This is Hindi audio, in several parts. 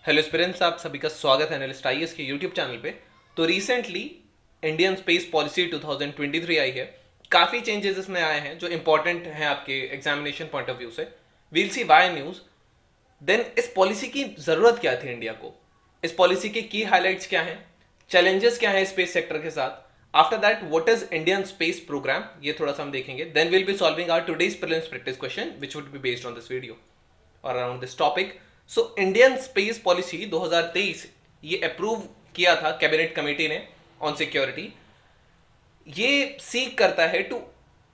हेलो एस्पिरेंट्स, आप सभी का स्वागत है एनालिस्ट आईएएस के यूट्यूब चैनल पे। तो रिसेंटली इंडियन स्पेस पॉलिसी 2023 आई है। काफ़ी चेंजेस इसमें आए हैं जो इंपॉर्टेंट हैं आपके एग्जामिनेशन पॉइंट ऑफ व्यू से। वील सी वाई न्यूज़। देन इस पॉलिसी की ज़रूरत क्या थी इंडिया को, इस पॉलिसी के की हाईलाइट्स क्या हैं, चैलेंजेस क्या हैं स्पेस सेक्टर के साथ। After that what is Indian space program, ये थोड़ा सा हम देखेंगे। Then will be solving our today's prelims practice question which would be based on this video और around this topic. So Indian space policy 2023 ये अप्रूव किया था कैबिनेट कमेटी ने ऑन सिक्योरिटी। ये सीक करता है to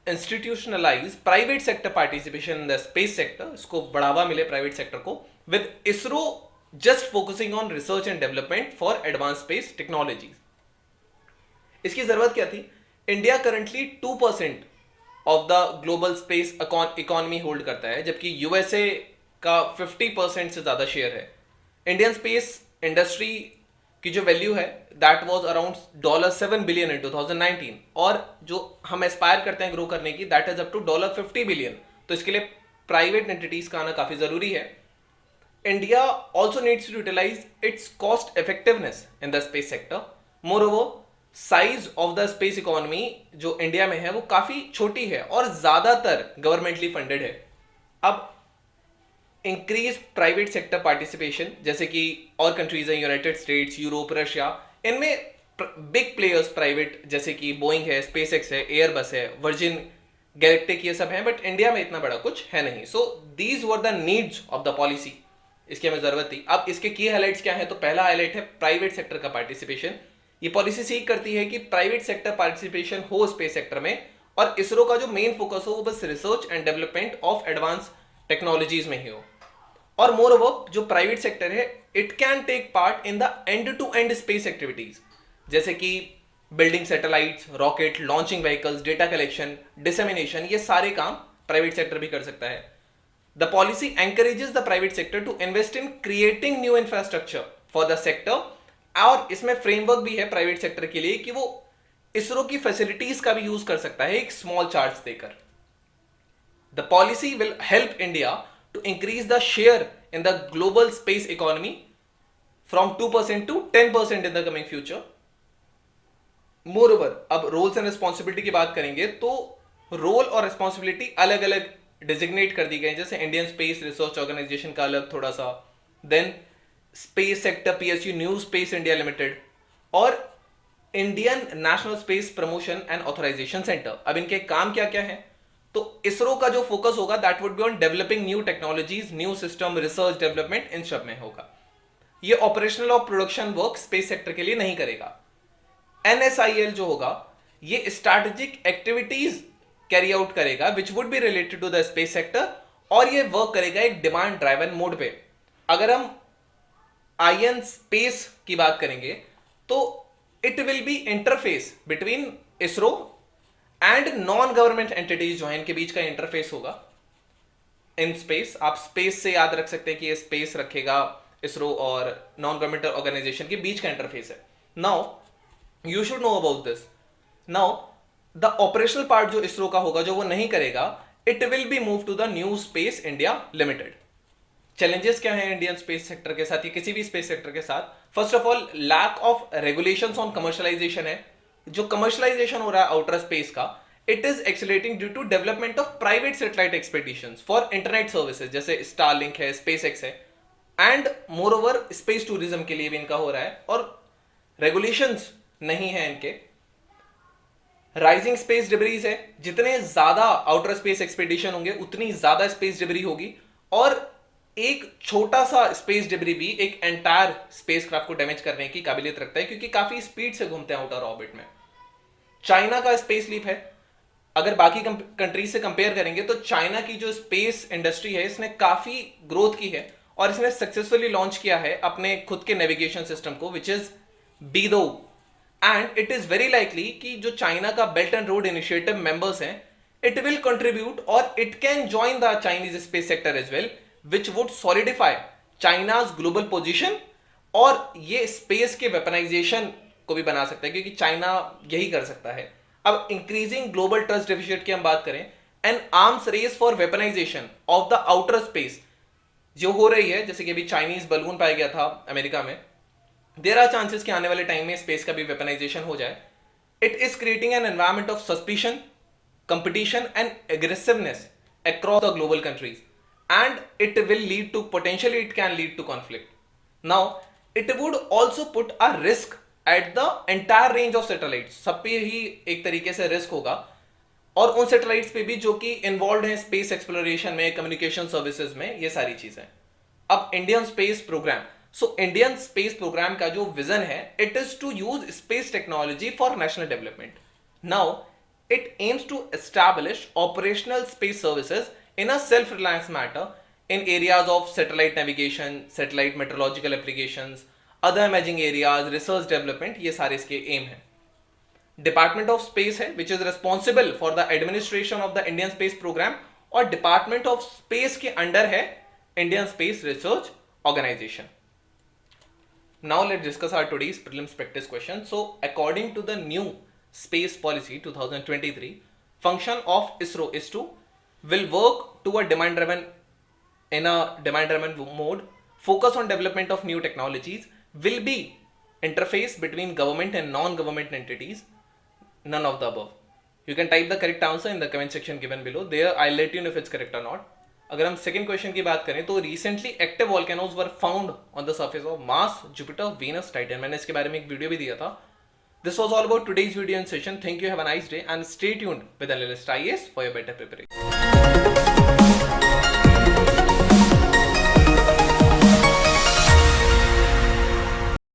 institutionalise private sector participation in the space sector, इसको बढ़ावा मिले प्राइवेट सेक्टर को, with ISRO just focusing on research and development for advance space technologies. इसकी जरूरत क्या थी? India currently 2% of the global space economy hold करता है, जबकि यूएसए का 50% से ज्यादा शेयर है। इंडियन स्पेस इंडस्ट्री की जो वैल्यू है that was around $7 billion in 2019, और जो हम एस्पायर करते हैं ग्रो करने की that is up to $50 billion. तो इसके लिए प्राइवेट एंटिटीज का आना काफी जरूरी है। India also needs to utilise its cost effectiveness in the space sector. Moreover size of the space economy जो इंडिया में है वो काफी छोटी है और ज्यादातर गवर्नमेंटली फंडेड है। अब इंक्रीज प्राइवेट सेक्टर पार्टिसिपेशन, जैसे कि और कंट्रीज हैं यूनाइटेड स्टेट्स, यूरोप, रशिया, इनमें बिग प्लेयर्स प्राइवेट जैसे कि बोइंग है, स्पेस एक्स है, एयरबस है, वर्जिन गैलेक्टिक, ये सब हैं, बट इंडिया में इतना बड़ा कुछ है नहीं। So these were the needs of the policy, इसकी हमें जरूरत थी। अब इसके की हाईलाइट्स क्या है? तो पहला हाईलाइट है प्राइवेट सेक्टर का पार्टिसिपेशन। ये पॉलिसी सीख करती है कि प्राइवेट सेक्टर पार्टिसिपेशन हो स्पेस सेक्टर में, और इसरो का जो मेन फोकस हो वो बस research and development of advance technologies में ही हो। और मोर ओवर जो प्राइवेट सेक्टर है it can take part in the end to end space activities, जैसे कि building satellites, rocket, launching vehicles, data collection, dissemination, ये सारे काम प्राइवेट सेक्टर भी कर सकता है। The policy encourages the private sector to invest in creating new infrastructure for the sector, और इसमें फ्रेमवर्क भी है प्राइवेट सेक्टर के लिए कि वो इसरो की फैसिलिटीज का भी यूज कर सकता है एक स्मॉल चार्ज देकर। The policy will help India to increase the share in the global space economy from 2% to 10% in the coming future. Moreover, अब roles and responsibility की बात करेंगे तो रोल और रिस्पॉन्सिबिलिटी अलग अलग डिजिग्नेट कर दी गई, जैसे इंडियन स्पेस रिसर्च ऑर्गेनाइजेशन का अलग थोड़ा सा, then space sector PSU new space India limited, और Indian national space promotion and authorisation centre. अब इनके काम क्या क्या है? तो इसरो का जो फोकस होगा that would be on developing new technologies, new system, research development, इन सब में होगा। ये ऑपरेशनल और प्रोडक्शन वर्क स्पेस सेक्टर के लिए नहीं करेगा। एनएसआईएल जो होगा ये स्ट्रैटेजिक एक्टिविटीज कैरी आउट करेगा which would be related to the space sector, और ये वर्क करेगा एक डिमांड ड्राइवन मोड पे। अगर हम आईएन स्पेस की बात करेंगे तो it will B interface between ISRO and non government entities जो है, इनके बीच का इंटरफेस होगा इन स्पेस। आप स्पेस से याद रख सकते हैं कि ये स्पेस रखेगा इसरो और नॉन गवर्नमेंट ऑर्गेनाइजेशन के बीच का इंटरफेस है। Now you should know about this. Now the operational part जो इसरो का होगा जो वो नहीं करेगा, it will be move to the new space India limited. Challenges क्या है इंडियन स्पेस सेक्टर के साथ या किसी भी स्पेस सेक्टर के साथ? First of all lack of regulations on commercialisation है। जो कमर्शलाइजेशन हो रहा है आउटर स्पेस का, it is accelerating due to development of private satellite expeditions for internet services, जैसे स्टारलिंक है, स्पेस एक्स है, and more space tourism के लिए भी इनका हो रहा है, और रेगुलेशंस नहीं है इनके। राइजिंग स्पेस डिब्रीज है, जितने ज्यादा आउटर स्पेस एक्सपेडिशन होंगे उतनी ज्यादा स्पेस डिब्री होगी, और एक छोटा सा स्पेस डिब्री भी एक एंटायर स्पेसक्राफ्ट को डैमेज करने की काबिलियत रखता है, क्योंकि काफी स्पीड से घूमते हैं आउटर ऑर्बिट में। चाइना का स्पेस लीप है, अगर बाकी कंट्रीज से कंपेयर करेंगे तो चाइना की जो स्पेस इंडस्ट्री है इसने काफी ग्रोथ की है, और इसने सक्सेसफुली लॉन्च किया है अपने खुद के नेविगेशन सिस्टम को which is BeiDou, and it is very likely कि जो चाइना का belt and road initiative members हैं, इट विल कंट्रीब्यूट और it can join the Chinese space sector as well, which would solidify China's global position, और ये स्पेस के वेपनाइजेशन को भी बना सकता है क्योंकि चाइना यही कर सकता है। अब इंक्रीजिंग ग्लोबल ट्रस्ट डेफिसिट की हम बात करें, an arms race for weaponisation of the outer space जो हो रही है, जैसे कि अभी चाइनीज बलून पाया गया था अमेरिका में, देयर आर चांसेस कि आने वाले टाइम में स्पेस का भी वेपनाइजेशन हो जाए. It is creating an environment of suspicion, competition and aggressiveness across the global countries, and it will lead to, potentially it can lead to conflict. Now it would also put a risk at the entire range of satellites. सब पे ही एक तरीके से रिस्क होगा, और उन सैटेलाइट्स पे भी जो कि इन्वॉल्व हैं स्पेस एक्सप्लोरेशन में, कम्युनिकेशन सर्विसेज में, ये सारी चीजें. अब Indian space programme, so Indian space programme का जो विजन है, it is to use space technology for national development. Now it aims to establish operational space services in a self-reliance manner in areas of satellite navigation, satellite meteorological applications, other emerging areas, research development. ये सारे इसके एम है. डिपार्टमेंट ऑफ स्पेस है which is responsible for the administration of the Indian space programme, और डिपार्टमेंट ऑफ स्पेस के अंडर है Indian space research organisation. Now let's discuss our today's prelims practice question. So according to the new space policy 2023, function of ISRO is to will work to a demand driven mode, focus on development of new technologies, will be interface between government and non-government entities, none of the above. You can type the correct answer in the comment section given below. There I'll let you know if it's correct or not. अगर हम सेकंड क्वेश्चन की बात करें तो recently active volcanoes were found on the surface of Mars, Jupiter, Venus, Titan. मैंने इसके बारे में एक वीडियो भी दिया था. This was all about today's video and session. Thank you, have a nice day and stay tuned with Analyst IAS for your better preparation.